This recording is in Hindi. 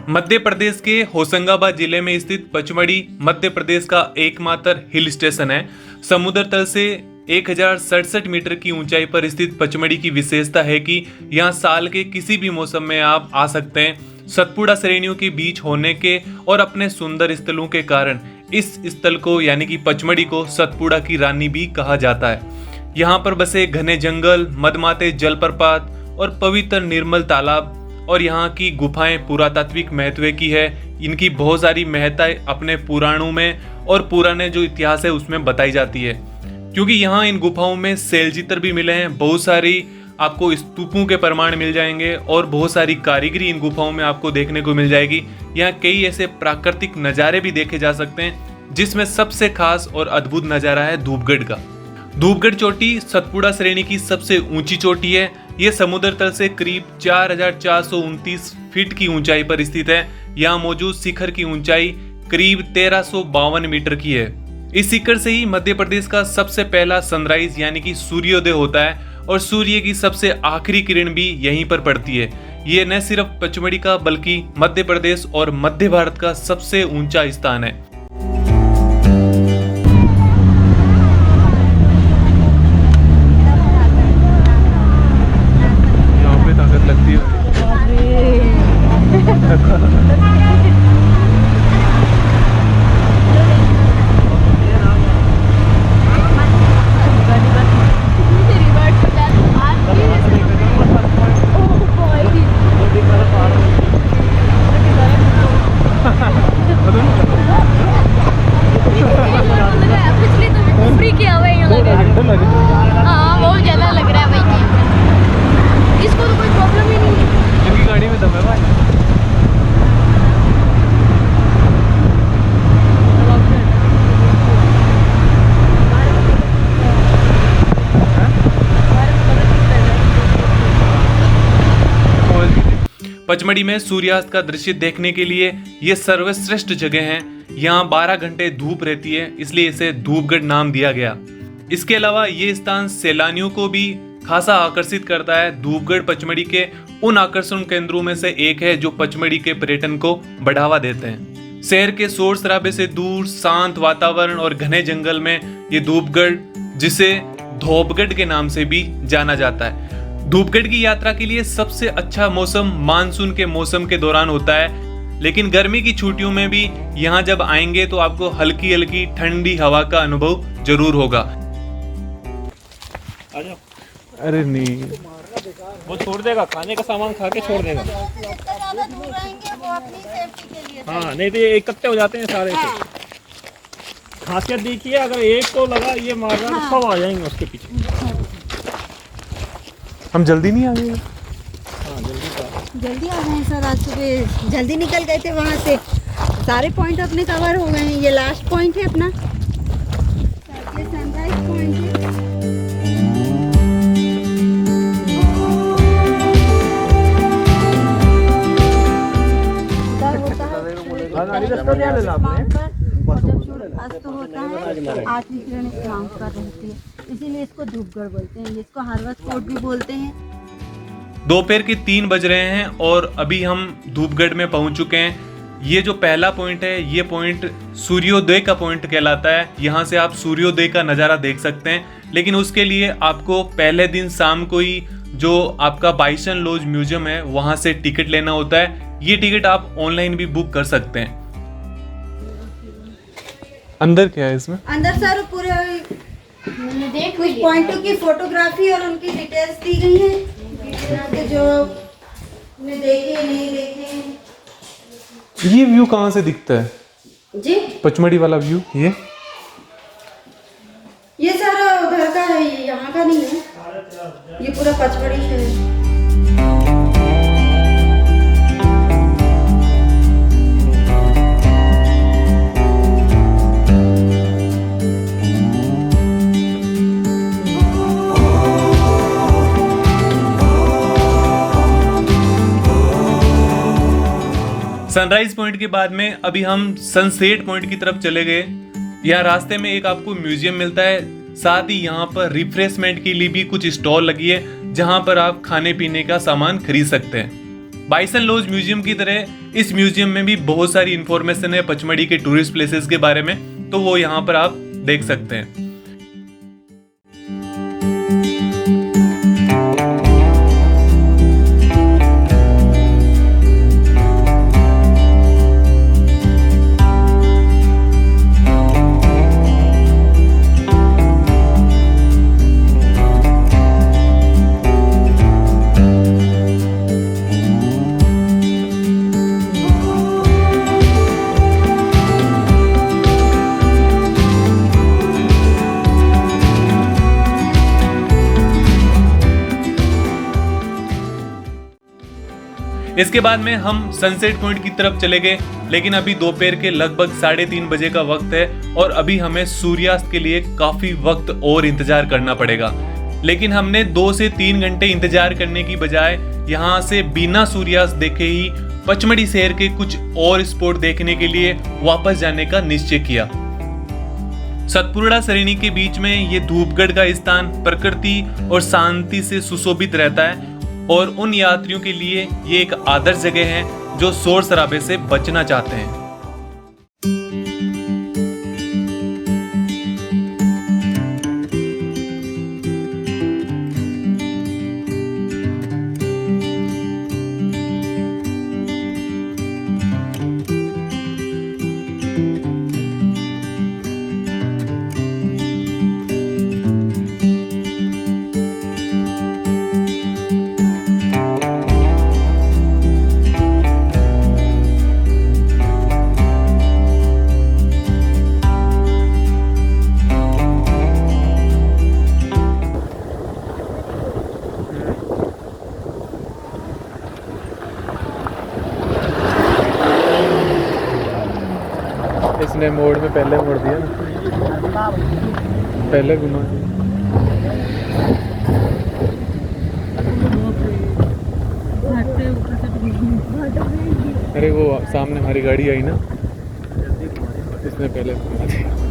मध्य प्रदेश के होशंगाबाद जिले में स्थित पचमढ़ी मध्य प्रदेश का एकमात्र हिल स्टेशन है। समुद्र तल से 1067 मीटर की ऊंचाई पर स्थित पचमढ़ी की विशेषता है कि यहाँ साल के किसी भी मौसम में आप आ सकते हैं। सतपुड़ा श्रेणियों के बीच होने के और अपने सुंदर स्थलों के कारण इस स्थल को यानी कि पचमढ़ी को सतपुड़ा की रानी भी कहा जाता है। यहाँ पर बसे घने जंगल, मदमाते जलप्रपात और पवित्र निर्मल तालाब और यहाँ की गुफाएं पुरातात्विक महत्व की है। इनकी बहुत सारी महत्ताएं अपने पुराणों में और पुराने जो इतिहास है उसमें बताई जाती है, क्योंकि यहाँ इन गुफाओं में शैलचित्र भी मिले हैं। बहुत सारी आपको स्तूपों के प्रमाण मिल जाएंगे और बहुत सारी कारीगरी इन गुफाओं में आपको देखने को मिल जाएगी। यहाँ कई ऐसे प्राकृतिक नज़ारे भी देखे जा सकते हैं, जिसमें सबसे खास और अद्भुत नज़ारा है धूपगढ़ का। धूपगढ़ चोटी सतपुड़ा श्रेणी की सबसे ऊंची चोटी है। ये समुद्र तल से करीब 4429 फीट की ऊंचाई पर स्थित है। यहाँ मौजूद शिखर की ऊंचाई करीब 1352 मीटर की है। इस शिखर से ही मध्य प्रदेश का सबसे पहला सनराइज यानी कि सूर्योदय होता है और सूर्य की सबसे आखिरी किरण भी यहीं पर पड़ती है। ये न सिर्फ पचमढ़ी का बल्कि मध्य प्रदेश और मध्य भारत का सबसे ऊंचा स्थान है। पचमढ़ी में सूर्यास्त का दृश्य देखने के लिए ये सर्वश्रेष्ठ जगह है। यहाँ 12 घंटे धूप रहती है, इसलिए इसे धूपगढ़ नाम दिया गया। इसके अलावा ये स्थान सैलानियों को भी खासा आकर्षित करता है। धूपगढ़ पचमढ़ी के उन आकर्षण केंद्रों में से एक है जो पचमढ़ी के पर्यटन को बढ़ावा देते हैं। शहर के शोर शराबे से दूर शांत वातावरण और घने जंगल में ये धूपगढ़, जिसे धोपगढ़ के नाम से भी जाना जाता है। धूपगढ़ की यात्रा के लिए सबसे अच्छा मौसम मानसून के मौसम के दौरान होता है, लेकिन गर्मी की छुट्टियों में भी यहाँ जब आएंगे तो आपको हल्की हल्की ठंडी हवा का अनुभव जरूर होगा। अरे नहीं, वो छोड़ देगा, खाने का सामान खा के छोड़ देगा। हाँ, नहीं तो ये इकट्ठे हो जाते हैं सारे से। खासियत देखिए, अगर एक को लगा ये मार रहा तो सब आ जाएंगे उसके पीछे। हम जल्दी नहीं आ गए? हाँ, जल्दी आ गए सर। आज सुबह जल्दी निकल गए थे वहाँ से। सारे पॉइंट अपने कवर हो गए हैं। ये लास्ट पॉइंट है अपना, ये सनराइज पॉइंट है। अस्त होता है, आठवीं किरण इस नाम पर रहती है, इसीलिए इसको धूपगढ़ बोलते हैं। इसको हार्वेस्ट फोर्ट भी बोलते हैं। दोपहर के 3 बज रहे हैं और अभी हम धूपगढ़ में पहुंच चुके हैं। ये जो पहला पॉइंट है, ये पॉइंट सूर्योदय का पॉइंट कहलाता है। यहाँ से आप सूर्योदय का नज़ारा देख सकते हैं, लेकिन उसके लिए आपको पहले दिन शाम को ही जो आपका बाइसन लॉज म्यूजियम है वहाँ से टिकट लेना होता है। ये टिकट आप ऑनलाइन भी बुक कर सकते हैं। अंदर क्या है इसमें? अंदर सर पूरे कुछ पॉइंटों की फोटोग्राफी और उनकी डिटेल्स दी गई हैं, जो हमने देखे नहीं देखे। ये व्यू कहाँ से दिखता है जी? पचमढ़ी वाला व्यू? ये सारा उधर का है, ये यहाँ का नहीं है। ये पूरा पचमढ़ी है। सनराइज पॉइंट के बाद में अभी हम सनसेट पॉइंट की तरफ चले गए। यहाँ रास्ते में एक आपको म्यूजियम मिलता है। साथ ही यहाँ पर रिफ्रेशमेंट के लिए भी कुछ स्टॉल लगी है जहाँ पर आप खाने पीने का सामान खरीद सकते हैं। बाइसन लॉज म्यूजियम की तरह इस म्यूजियम में भी बहुत सारी इंफॉर्मेशन है पचमढ़ी के टूरिस्ट प्लेसेस के बारे में, तो वो यहाँ पर आप देख सकते हैं। इसके बाद में हम सनसेट पॉइंट की तरफ चले गए, लेकिन अभी दोपहर के लगभग 3:30 बजे का वक्त है और अभी हमें सूर्यास्त के लिए काफी वक्त और इंतजार करना पड़ेगा। लेकिन हमने 2 से 3 घंटे इंतजार करने की बजाय यहाँ से बिना सूर्यास्त देखे ही पचमढ़ी शहर के कुछ और स्पॉट देखने के लिए वापस जाने का निश्चय किया। सतपुड़ा सरेनी के बीच में ये धूपगढ़ का स्थान प्रकृति और शांति से सुशोभित रहता है और उन यात्रियों के लिए ये एक आदर्श जगह है जो शोर शराबे से बचना चाहते हैं। इसने मोड़ में पहले मोड़ दिया ना, पहले घुमा दिया। अरे वो सामने हमारी गाड़ी आई ना, इसने पहले घुमा दिया।